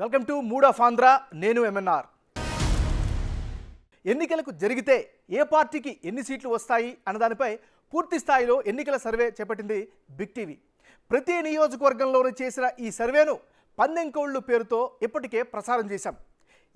Welcome to mood of Andhra. నేను MNR. ఎన్నికలకు జరిగితే ఏ పార్టీకి ఎన్ని సీట్లు వస్తాయి అన్నదానిపై పూర్తి స్థాయిలో ఎన్నికల సర్వే చేపట్టింది బిగ్ టీవీ. ప్రతి నియోజకవర్గంలోనూ చేసిన ఈ సర్వేను పందెంకోళ్ళు పేరుతో ఇప్పటికే ప్రసారం చేశాం.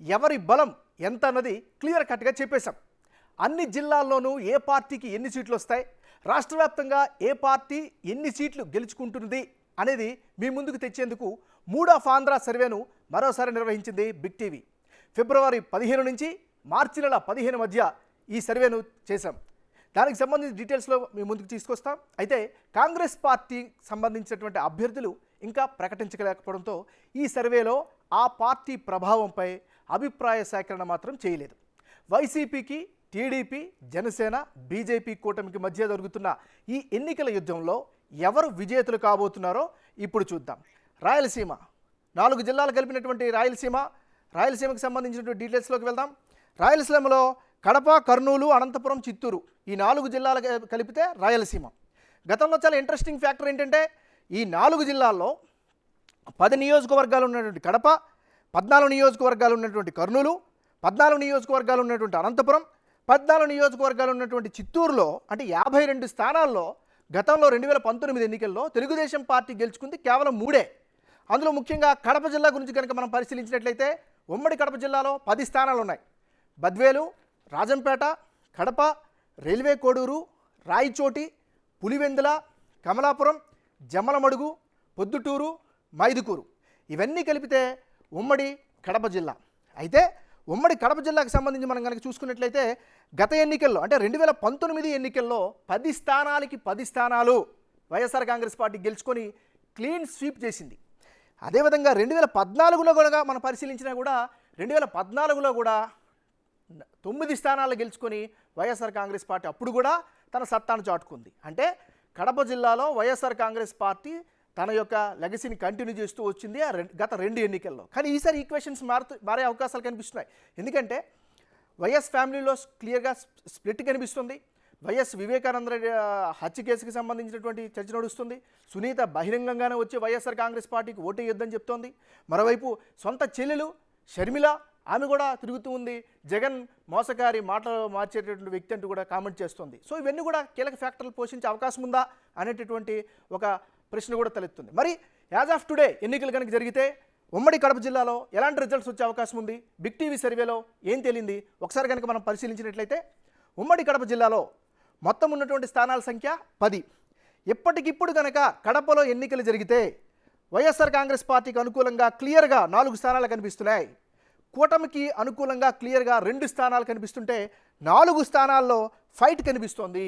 ఎవరి బలం ఎంత అన్నది క్లియర్ కట్గా చెప్పేశాం. అన్ని జిల్లాల్లోనూ ఏ పార్టీకి ఎన్ని సీట్లు వస్తాయి, రాష్ట్ర వ్యాప్తంగా ఏ పార్టీ ఎన్ని సీట్లు గెలుచుకుంటుంది అనేది మీ ముందుకు తెచ్చేందుకు మూడ్ ఆఫ్ ఆంధ్ర సర్వేను మరోసారి నిర్వహించింది బిగ్ టీవీ. ఫిబ్రవరి 15 నుంచి మార్చి నెల 15 మధ్య ఈ సర్వేను చేశాం. దానికి సంబంధించిన డీటెయిల్స్లో మీ ముందుకు తీసుకొస్తాం. అయితే కాంగ్రెస్ పార్టీ సంబంధించినటువంటి అభ్యర్థులు ఇంకా ప్రకటించలేకపోవడంతో ఈ సర్వేలో ఆ పార్టీ ప్రభావంపై అభిప్రాయ సేకరణ మాత్రం చేయలేదు. వైసీపీకి, టీడీపీ, జనసేన, బీజేపీ కూటమికి మధ్య జరుగుతున్న ఈ ఎన్నికల యుద్ధంలో ఎవరు విజేతలు కాబోతున్నారో ఇప్పుడు చూద్దాం. రాయలసీమ 4 జిల్లాలు కలిపినటువంటి రాయలసీమకు సంబంధించినటువంటి డీటెయిల్స్లోకి వెళ్దాం. రాయలసీమలో కడప, కర్నూలు, అనంతపురం, చిత్తూరు ఈ 4 జిల్లాలు కలిపితే రాయలసీమ. గతంలో చాలా ఇంట్రెస్టింగ్ ఫ్యాక్టర్ ఏంటంటే ఈ 4 జిల్లాల్లో 10 నియోజకవర్గాలు ఉన్నటువంటి కడప, 14 నియోజకవర్గాలు ఉన్నటువంటి కర్నూలు, 14 నియోజకవర్గాలు ఉన్నటువంటి అనంతపురం, 14 నియోజకవర్గాలు ఉన్నటువంటి చిత్తూరులో అంటే 52 స్థానాల్లో గతంలో 2019 ఎన్నికల్లో తెలుగుదేశం పార్టీ గెలుచుకుంది కేవలం 3. అందులో ముఖ్యంగా కడప జిల్లా గురించి కనుక మనం పరిశీలించినట్లయితే ఉమ్మడి కడప జిల్లాలో 10 స్థానాలు ఉన్నాయి. బద్వేలు, రాజంపేట, కడప, రైల్వే కోడూరు, రాయచోటి, పులివెందుల, కమలాపురం, జమ్మలమడుగు, పొద్దుటూరు, మైదుకూరు ఇవన్నీ కలిపితే ఉమ్మడి కడప జిల్లా. అయితే ఉమ్మడి కడప జిల్లాకు సంబంధించి మనం కనుక చూసుకున్నట్లయితే గత ఎన్నికల్లో అంటే 2019 ఎన్నికల్లో 10 స్థానాలకి 10 స్థానాలు వైఎస్ఆర్ కాంగ్రెస్ పార్టీ గెలుచుకొని క్లీన్ స్వీప్ చేసింది. అదేవిధంగా 2014లో కూడా మనం పరిశీలించినా కూడా 2014లో కూడా 9 స్థానాలు గెలుచుకొని వైఎస్ఆర్ కాంగ్రెస్ పార్టీ అప్పుడు కూడా తన సత్తాను చాటుకుంది. అంటే కడప జిల్లాలో వైఎస్ఆర్ కాంగ్రెస్ పార్టీ తన యొక్క లెగసీని కంటిన్యూ చేస్తూ వచ్చింది గత 2 ఎన్నికల్లో. కానీ ఈసారి ఈక్వేషన్స్ మారే అవకాశాలు కనిపిస్తున్నాయి. ఎందుకంటే వైఎస్ ఫ్యామిలీలో క్లియర్గా స్ప్లిట్ కనిపిస్తుంది. వైఎస్ వివేకానంద రెడ్డి హత్య కేసుకి సంబంధించినటువంటి చర్చ నడుస్తుంది. సునీత బహిరంగంగానే వచ్చి వైఎస్ఆర్ కాంగ్రెస్ పార్టీకి ఓటేయొద్దని చెప్తోంది. మరోవైపు సొంత చెల్లెలు షర్మిల ఆమె కూడా తిరుగుతూ ఉంది. జగన్ మోసకారి మాటలు మార్చేటటువంటి వ్యక్తి అంటూ కూడా కామెంట్ చేస్తుంది. సో ఇవన్నీ కూడా కీలక ఫ్యాక్టర్లు పోషించే అవకాశం ఉందా అనేటటువంటి ఒక ప్రశ్న కూడా తలెత్తుంది. మరి యాజ్ ఆఫ్ టుడే ఎన్నికలు కనుక జరిగితే ఉమ్మడి కడప జిల్లాలో ఎలాంటి రిజల్ట్స్ వచ్చే అవకాశం ఉంది, బిగ్ టీవీ సర్వేలో ఏం తేలింది ఒకసారి కనుక మనం పరిశీలించినట్లయితే ఉమ్మడి కడప జిల్లాలో మొత్తం ఉన్నటువంటి స్థానాల సంఖ్య 10. ఇప్పటికిప్పుడు కనుక కడపలో ఎన్నికలు జరిగితే వైఎస్ఆర్ కాంగ్రెస్ పార్టీకి అనుకూలంగా క్లియర్గా 4 స్థానాలు కనిపిస్తున్నాయి. కూటమికి అనుకూలంగా క్లియర్గా 2 స్థానాలు కనిపిస్తుంటే 4 స్థానాల్లో ఫైట్ కనిపిస్తోంది.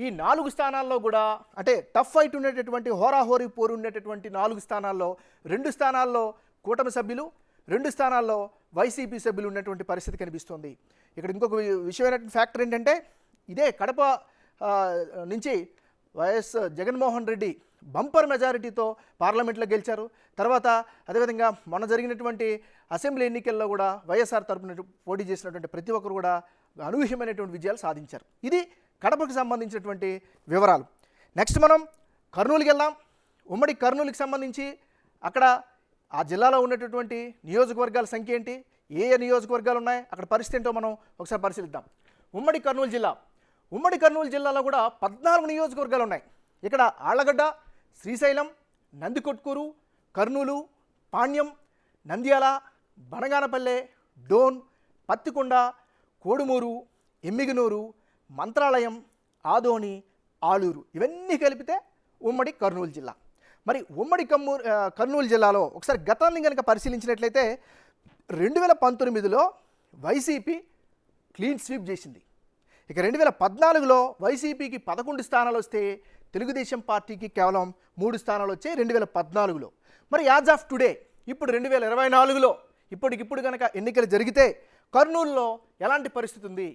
ఈ 4 స్థానాల్లో కూడా అంటే టఫ్ ఫైట్ ఉండేటటువంటి హోరాహోరీ పోరు ఉండేటటువంటి 4 స్థానాల్లో 2 స్థానాల్లో కూటమి సభ్యులు, 2 స్థానాల్లో వైసీపీ సభ్యులు ఉన్నటువంటి పరిస్థితి కనిపిస్తోంది. ఇక్కడ ఇంకొక విషయమైనటువంటి ఫ్యాక్టర్ ఏంటంటే ఇదే కడప నుంచి వైఎస్ జగన్మోహన్ రెడ్డి బంపర్ మెజారిటీతో పార్లమెంట్లో గెలిచారు. తర్వాత అదేవిధంగా మొన్న జరిగినటువంటి అసెంబ్లీ ఎన్నికల్లో కూడా వైఎస్ఆర్ తరపున పోటీ చేసినటువంటి ప్రతి ఒక్కరు కూడా అనూహ్యమైనటువంటి విజయాలు సాధించారు. ఇది కడపకు సంబంధించినటువంటి వివరాలు. నెక్స్ట్ మనం కర్నూలుకి వెళ్దాం. ఉమ్మడి కర్నూలుకి సంబంధించి అక్కడ ఆ జిల్లాలో ఉన్నటువంటి నియోజకవర్గాల సంఖ్య ఏంటి, ఏ నియోజకవర్గాలు ఉన్నాయి, అక్కడ పరిస్థితి ఏంటో మనం ఒకసారి పరిశీలిద్దాం. ఉమ్మడి కర్నూలు జిల్లాలో కూడా 14 నియోజకవర్గాలు ఉన్నాయి. ఇక్కడ ఆళ్లగడ్డ, శ్రీశైలం, నందికొట్కూరు, కర్నూలు, పాణ్యం, నంద్యాల, బనగానపల్లె, డోన్, పత్తికొండ, కోడుమూరు, ఎమ్మిగనూరు, మంత్రాలయం, ఆదోని, ఆలూరు ఇవన్నీ కలిపితే ఉమ్మడి కర్నూలు జిల్లా. మరి ఉమ్మడి కర్నూలు జిల్లాలో ఒకసారి గతాన్ని కనుక పరిశీలించినట్లయితే 2019లో వైసీపీ క్లీన్ స్వీప్ చేసింది. ఇక 2014లో వైసీపీకి 11 స్థానాలు వస్తే తెలుగుదేశం పార్టీకి కేవలం 3 స్థానాలు వచ్చాయి 2014లో. మరి యాజ్ ఆఫ్ టుడే ఇప్పుడు 2024లో ఇప్పటికిప్పుడు కనుక ఎన్నికలు జరిగితే కర్నూలులో ఎలాంటి పరిస్థితి ఉంది,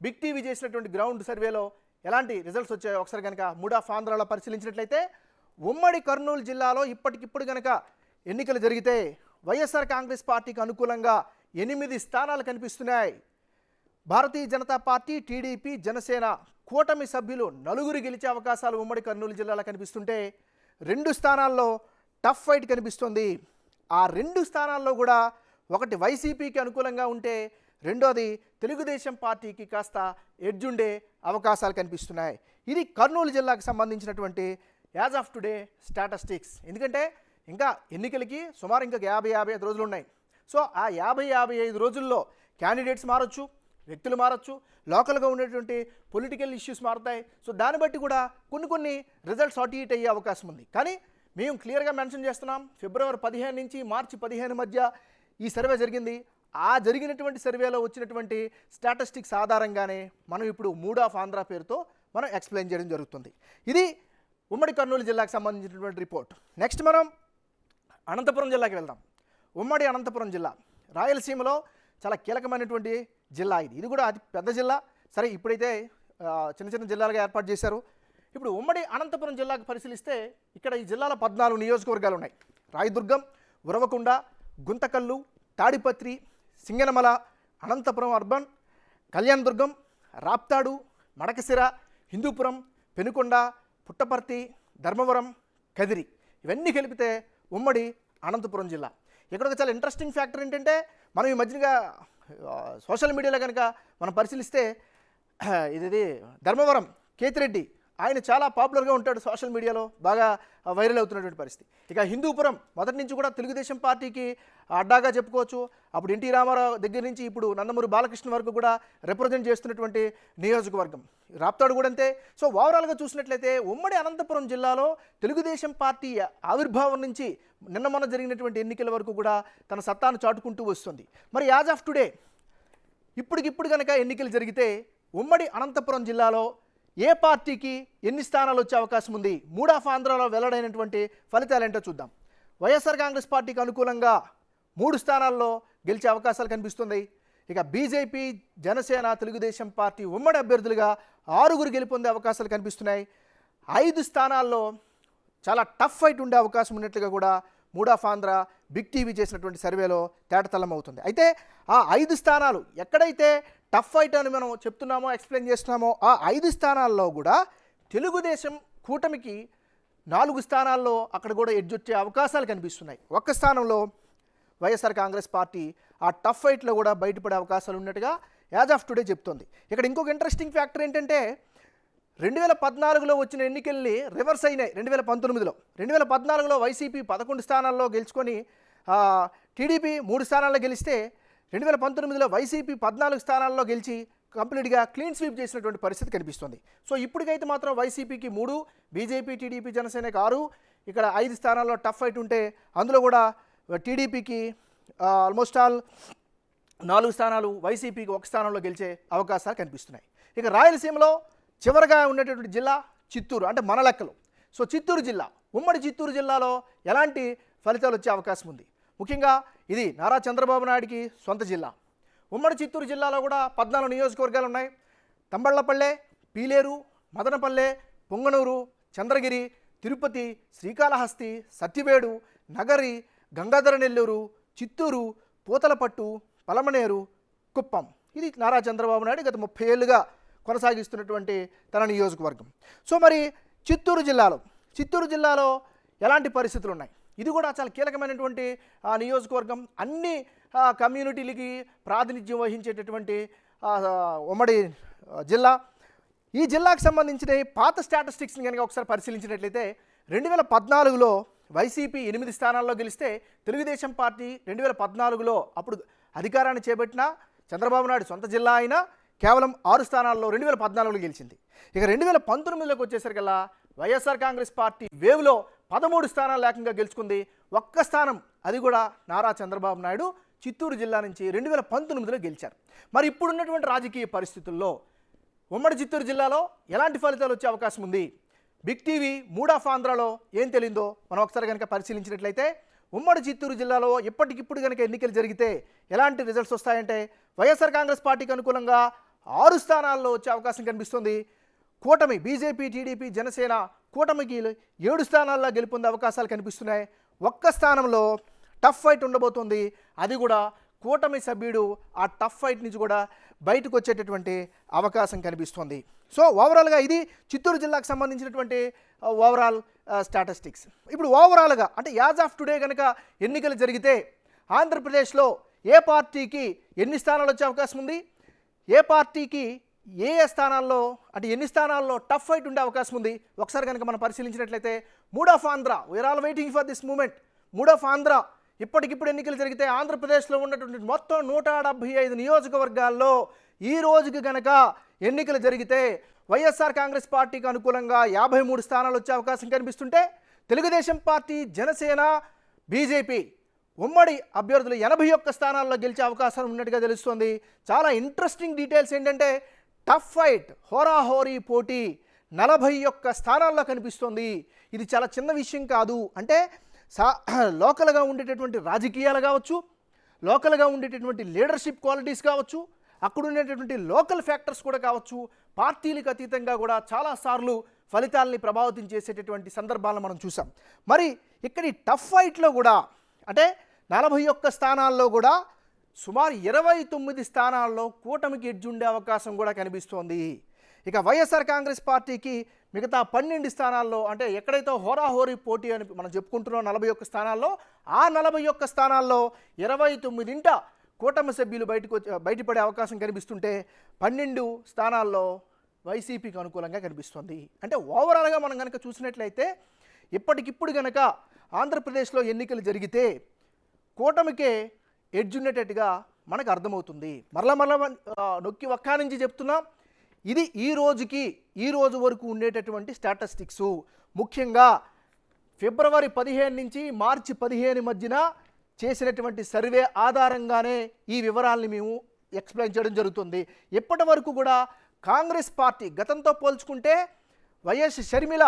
బిగ్ టీవీ చేసినటువంటి గ్రౌండ్ సర్వేలో ఎలాంటి రిజల్ట్స్ వచ్చాయో ఒకసారి కనుక మూడ్ ఆఫ్ ఆంధ్రాలో పరిశీలించినట్లయితే ఉమ్మడి కర్నూలు జిల్లాలో ఇప్పటికిప్పుడు కనుక ఎన్నికలు జరిగితే వైఎస్ఆర్ కాంగ్రెస్ పార్టీకి అనుకూలంగా 8 స్థానాలు కనిపిస్తున్నాయి. భారతీయ జనతా పార్టీ, టీడీపీ, జనసేన కూటమి సభ్యులు 4 గెలిచే అవకాశాలు ఉమ్మడి కర్నూలు జిల్లాలో కనిపిస్తుంటే 2 స్థానాల్లో టఫ్ ఫైట్ కనిపిస్తుంది. ఆ 2 స్థానాల్లో కూడా ఒకటి వైసీపీకి అనుకూలంగా ఉంటే రెండోది తెలుగుదేశం పార్టీకి కాస్త ఎడ్జుండే అవకాశాలు కనిపిస్తున్నాయి. ఇది కర్నూలు జిల్లాకు సంబంధించినటువంటి యాజ్ ఆఫ్ టుడే స్టాటిస్టిక్స్. ఎందుకంటే ఇంకా ఎన్నికలకి సుమారు ఇంకా 50-55 రోజులు ఉన్నాయి. సో ఆ 50-55 రోజుల్లో క్యాండిడేట్స్ మారచ్చు, వ్యక్తులు మారచ్చు, లోకల్గా ఉండేటువంటి పొలిటికల్ ఇష్యూస్ మారుతాయి. సో దాన్ని బట్టి కూడా కొన్ని రిజల్ట్స్ అటు ఇటు అయ్యే అవకాశం ఉంది. కానీ మేము క్లియర్గా మెన్షన్ చేస్తున్నాం, ఫిబ్రవరి 15 నుంచి మార్చి 15 మధ్య ఈ సర్వే జరిగింది. ఆ జరిగినటువంటి సర్వేలో వచ్చినటువంటి స్టాటిస్టిక్స్ ఆధారంగానే మనం ఇప్పుడు మూడ్ ఆఫ్ ఆంధ్ర పేరుతో మనం ఎక్స్ప్లెయిన్ చేయడం జరుగుతుంది. ఇది ఉమ్మడి కర్నూలు జిల్లాకు సంబంధించినటువంటి రిపోర్ట్. నెక్స్ట్ మనం అనంతపురం జిల్లాకి వెళ్దాం. ఉమ్మడి అనంతపురం జిల్లా రాయలసీమలో చాలా కీలకమైనటువంటి జిల్లా ఇది. ఇది కూడా అతి పెద్ద జిల్లా. సరే, ఇప్పుడైతే చిన్న జిల్లాలుగా ఏర్పాటు చేశారు. ఇప్పుడు ఉమ్మడి అనంతపురం జిల్లాకు పరిశీలిస్తే ఇక్కడ ఈ జిల్లాలో 14 నియోజకవర్గాలు ఉన్నాయి. రాయదుర్గం, ఉరవకొండ, గుంతకల్లు, తాడిపత్రి, సింగనమల, అనంతపురం అర్బన్, కళ్యాణదుర్గం, రాప్తాడు, మడకసిర, హిందూపురం, పెనుకొండ, పుట్టపర్తి, ధర్మవరం, కదిరి, ఇవన్నీ కలిపితే ఉమ్మడి అనంతపురం జిల్లా. ఇక్కడ ఒక చాలా ఇంట్రెస్టింగ్ ఫ్యాక్టర్ ఏంటంటే, మనం ఈ మధ్యగా సోషల్ మీడియాలో కనుక మనం పరిశీలిస్తే ఇది ధర్మవరం కేతిరెడ్డి, ఆయన చాలా పాపులర్గా ఉంటాడు సోషల్ మీడియాలో, బాగా వైరల్ అవుతున్నటువంటి పరిస్థితి. ఇక హిందూపురం మొదటి నుంచి కూడా తెలుగుదేశం పార్టీకి అడ్డాగా చెప్పుకోవచ్చు. అప్పుడు ఎన్టీ రామారావు దగ్గర నుంచి ఇప్పుడు నందమూరి బాలకృష్ణ వరకు కూడా రిప్రజెంట్ చేస్తున్నటువంటి నియోజకవర్గం. రాప్తాడు కూడా అంతే. సో ఓవరాల్గా చూసినట్లయితే ఉమ్మడి అనంతపురం జిల్లాలో తెలుగుదేశం పార్టీ ఆవిర్భావం నుంచి నిన్న మొన్న జరిగినటువంటి ఎన్నికల వరకు కూడా తన సత్తాను చాటుకుంటూ వస్తుంది. మరి యాజ్ ఆఫ్ టుడే ఇప్పటికిప్పుడు కనుక ఎన్నికలు జరిగితే ఉమ్మడి అనంతపురం జిల్లాలో ఏ పార్టీకి ఎన్ని స్థానాలు వచ్చే అవకాశం ఉంది? మూడ్ ఆఫ్ ఆంధ్రాలో వెల్లడైనటువంటి ఫలితాలు ఏంటో చూద్దాం. వైఎస్ఆర్ కాంగ్రెస్ పార్టీకి అనుకూలంగా 3 స్థానాల్లో గెలిచే అవకాశాలు కనిపిస్తుంది. ఇక బీజేపీ, జనసేన, తెలుగుదేశం పార్టీ ఉమ్మడి అభ్యర్థులుగా 6 గెలుపొందే అవకాశాలు కనిపిస్తున్నాయి. 5 స్థానాల్లో చాలా టఫ్ ఫైట్ ఉండే అవకాశం ఉన్నట్లుగా కూడా mood of Andhra big TV చేసినటువంటి సర్వేలో తేటతెల్లం అవుతుంది. అయితే ఆ 5 స్థానాలు ఎక్కడైతే టఫ్ ఫైట్ అని మనం చెప్తున్నామో, ఎక్స్ప్లెయిన్ చేస్తున్నామో, ఆ 5 స్థానాల్లో కూడా తెలుగుదేశం కూటమికి 4 స్థానాల్లో అక్కడ కూడా ఎడ్జొచ్చే అవకాశాలు కనిపిస్తున్నాయి. ఒక్క స్థానంలో వైఎస్ఆర్ కాంగ్రెస్ పార్టీ ఆ టఫ్ ఫైట్లో కూడా బయటపడే అవకాశాలు ఉన్నట్టుగా యాజ్ ఆఫ్ టుడే చెప్తోంది. ఇక్కడ ఇంకొక ఇంట్రెస్టింగ్ ఫ్యాక్టర్ ఏంటంటే 2014లో వచ్చిన ఎన్నికల్ని రివర్స్ అయినాయి 2019లో. 2014లో వైసీపీ 11 స్థానాల్లో గెలుచుకొని టీడీపీ 3 స్థానాల్లో గెలిస్తే 2019లో వైసీపీ 14 స్థానాల్లో గెలిచి కంప్లీట్గా క్లీన్ స్వీప్ చేసినటువంటి పరిస్థితి కనిపిస్తుంది. సో ఇప్పటికైతే మాత్రం వైసీపీకి 3, బీజేపీ, టీడీపీ, జనసేనకి 6, ఇక్కడ 5 స్థానాల్లో టఫ్ ఫైట్ ఉంటే అందులో కూడా టీడీపీకి ఆల్మోస్ట్ ఆల్ 4 స్థానాలు, వైసీపీకి 1 స్థానంలో గెలిచే అవకాశాలు కనిపిస్తున్నాయి. ఇక రాయలసీమలో చివరగా ఉండేటటువంటి జిల్లా చిత్తూరు, అంటే మన లెక్కలు. సో చిత్తూరు జిల్లా, ఉమ్మడి చిత్తూరు జిల్లాలో ఎలాంటి ఫలితాలు వచ్చే అవకాశం ఉంది? ముఖ్యంగా ఇది నారా చంద్రబాబు నాయుడికి సొంత జిల్లా. ఉమ్మడి చిత్తూరు జిల్లాలో కూడా 14 నియోజకవర్గాలు ఉన్నాయి. తంబళ్లపల్లె, పీలేరు, మదనపల్లె, పొంగనూరు, చంద్రగిరి, తిరుపతి, శ్రీకాళహస్తి, సత్యవేడు, నగరి, గంగాధర నెల్లూరు, చిత్తూరు, పూతలపట్టు, పలమనేరు, కుప్పం. ఇది నారా చంద్రబాబు నాయుడు గత 30 ఏళ్ళుగా కొనసాగిస్తున్నటువంటి తన నియోజకవర్గం. సో మరి చిత్తూరు జిల్లాలో ఎలాంటి పరిస్థితులు ఉన్నాయి? ఇది కూడా చాలా కీలకమైనటువంటి నియోజకవర్గం. అన్ని కమ్యూనిటీలకి ప్రాతినిధ్యం వహించేటటువంటి ఉమ్మడి జిల్లా. ఈ జిల్లాకు సంబంధించిన పాత స్టాటిస్టిక్స్ని కనుక ఒకసారి పరిశీలించినట్లయితే 2014లో వైసీపీ 8 స్థానాల్లో గెలిస్తే తెలుగుదేశం పార్టీ 2014లో అప్పుడు అధికారాన్ని చేపట్టిన చంద్రబాబు నాయుడు సొంత జిల్లా అయినా కేవలం 6 స్థానాల్లో 2014లో గెలిచింది. ఇక 2019లోకి వచ్చేసరికల్లా వైఎస్ఆర్ కాంగ్రెస్ పార్టీ వేవ్లో 13 స్థానాలు ఏకంగా గెలుచుకుంది. 1 స్థానం, అది కూడా నారా చంద్రబాబు నాయుడు చిత్తూరు జిల్లా నుంచి 2019లో గెలిచారు. మరి ఇప్పుడున్నటువంటి రాజకీయ పరిస్థితుల్లో ఉమ్మడి చిత్తూరు జిల్లాలో ఎలాంటి ఫలితాలు వచ్చే అవకాశం ఉంది? బిగ్ టీవీ మూడ్ ఆఫ్ ఆంధ్రాలో ఏం తెలిందో మనం ఒకసారి కనుక పరిశీలించినట్లయితే ఉమ్మడి చిత్తూరు జిల్లాలో ఇప్పటికిప్పుడు కనుక ఎన్నికలు జరిగితే ఎలాంటి రిజల్ట్స్ వస్తాయంటే వైఎస్ఆర్ కాంగ్రెస్ పార్టీకి అనుకూలంగా 6 స్థానాల్లో వచ్చే అవకాశం కనిపిస్తుంది. కూటమి బీజేపీ, టీడీపీ, జనసేన కూటమికి 7 స్థానాల్లో గెలుపొందే అవకాశాలు కనిపిస్తున్నాయి. 1 స్థానంలో టఫ్ ఫైట్ ఉండబోతుంది, అది కూడా కూటమి సభ్యుడు ఆ టఫ్ ఫైట్ నుంచి కూడా బయటకు వచ్చేటటువంటి అవకాశం కనిపిస్తుంది. సో ఓవరాల్గా ఇది చిత్తూరు జిల్లాకు సంబంధించినటువంటి ఓవరాల్ స్టాటిస్టిక్స్. ఇప్పుడు ఓవరాల్గా అంటే యాజ్ ఆఫ్ టుడే కనుక ఎన్నికలు జరిగితే ఆంధ్రప్రదేశ్లో ఏ పార్టీకి ఎన్ని స్థానాలు వచ్చే అవకాశం ఉంది, ఏ పార్టీకి ఏ స్థానాల్లో అంటే ఎన్ని స్థానాల్లో టఫ్ ఫైట్ ఉండే అవకాశం ఉంది ఒకసారి కనుక మనం పరిశీలించినట్లయితే mood of Andhra, we are all waiting for this moment. Mood of Andhra ఇప్పటికిప్పుడు ఎన్నికలు జరిగితే ఆంధ్రప్రదేశ్లో ఉన్నటువంటి మొత్తం 175 నియోజకవర్గాల్లో ఈ రోజుకి కనుక ఎన్నికలు జరిగితే వైఎస్ఆర్ కాంగ్రెస్ పార్టీకి అనుకూలంగా 53 స్థానాలు వచ్చే అవకాశం కనిపిస్తుంటే తెలుగుదేశం పార్టీ, జనసేన, బీజేపీ ఉమ్మడి అభ్యర్థులు 81 స్థానాల్లో గెలిచే అవకాశం ఉన్నట్టుగా తెలుస్తోంది. చాలా ఇంట్రెస్టింగ్ డీటెయిల్స్ ఏంటంటే టఫ్ ఫైట్, హోరాహోరీ పోటీ 41 స్థానాల్లో కనిపిస్తోంది. ఇది చాలా చిన్న విషయం కాదు. అంటే లోకల్గా ఉండేటటువంటి రాజకీయాలు కావచ్చు, లోకల్గా ఉండేటటువంటి లీడర్షిప్ క్వాలిటీస్ కావచ్చు, అక్కడ ఉండేటటువంటి లోకల్ ఫ్యాక్టర్స్ కూడా కావచ్చు, పార్టీలకు అతీతంగా కూడా చాలాసార్లు ఫలితాలని ప్రభావితం చేసేటటువంటి సందర్భాలను మనం చూసాం. మరి ఇక్కడ ఈ టఫ్ ఫైట్లో కూడా అంటే 41 స్థానాల్లో కూడా సుమారు 29 స్థానాల్లో కూటమికి ఎడ్జ్ ఉండే అవకాశం కూడా కనిపిస్తోంది. ఇక వైఎస్ఆర్ కాంగ్రెస్ పార్టీకి మిగతా 12 స్థానాల్లో అంటే ఎక్కడైతే హోరాహోరీ పోటీ అని మనం చెప్పుకుంటున్నాం 41 స్థానాల్లో, ఆ 41 స్థానాల్లో 29 కూటమి సభ్యులు బయటపడే అవకాశం కనిపిస్తుంటే 12 స్థానాల్లో వైసీపీకి అనుకూలంగా కనిపిస్తుంది. అంటే ఓవరాల్గా మనం కనుక చూసినట్లయితే ఇప్పటికిప్పుడు కనుక ఆంధ్రప్రదేశ్లో ఎన్నికలు జరిగితే కూటమికే ఎడ్జ్ ఉండేటట్టుగా మనకు అర్థమవుతుంది. మరలా నొక్కి ఒక్క నుంచి చెప్తున్నాం, ఇది ఈ రోజు వరకు ఉండేటటువంటి స్టాటిస్టిక్స్. ముఖ్యంగా ఫిబ్రవరి 15 నుంచి మార్చి 15 మధ్యన చేసినటువంటి సర్వే ఆధారంగానే ఈ వివరాలని మేము ఎక్స్ప్లెయిన్ చేయడం జరుగుతుంది. ఇప్పటి వరకు కూడా కాంగ్రెస్ పార్టీ గతంతో పోల్చుకుంటే వైఎస్ షర్మిల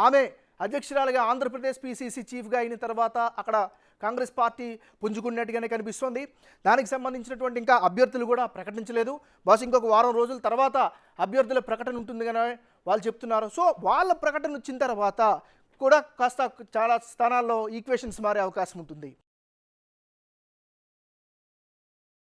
ఆమె అధ్యక్షురాలుగా ఆంధ్రప్రదేశ్ పీసీసీ చీఫ్గా అయిన తర్వాత అక్కడ కాంగ్రెస్ పార్టీ పుంజుకున్నట్టుగానే కనిపిస్తోంది. దానికి సంబంధించినటువంటి ఇంకా అభ్యర్థులు కూడా ప్రకటించలేదు. బహుశా ఇంకొక వారం రోజుల తర్వాత అభ్యర్థుల ప్రకటన ఉంటుంది కానీ వాళ్ళు చెప్తున్నారు. సో వాళ్ళ ప్రకటన వచ్చిన తర్వాత కూడా కాస్త చాలా స్థానాల్లో ఈక్వేషన్స్ మారే అవకాశం ఉంటుంది.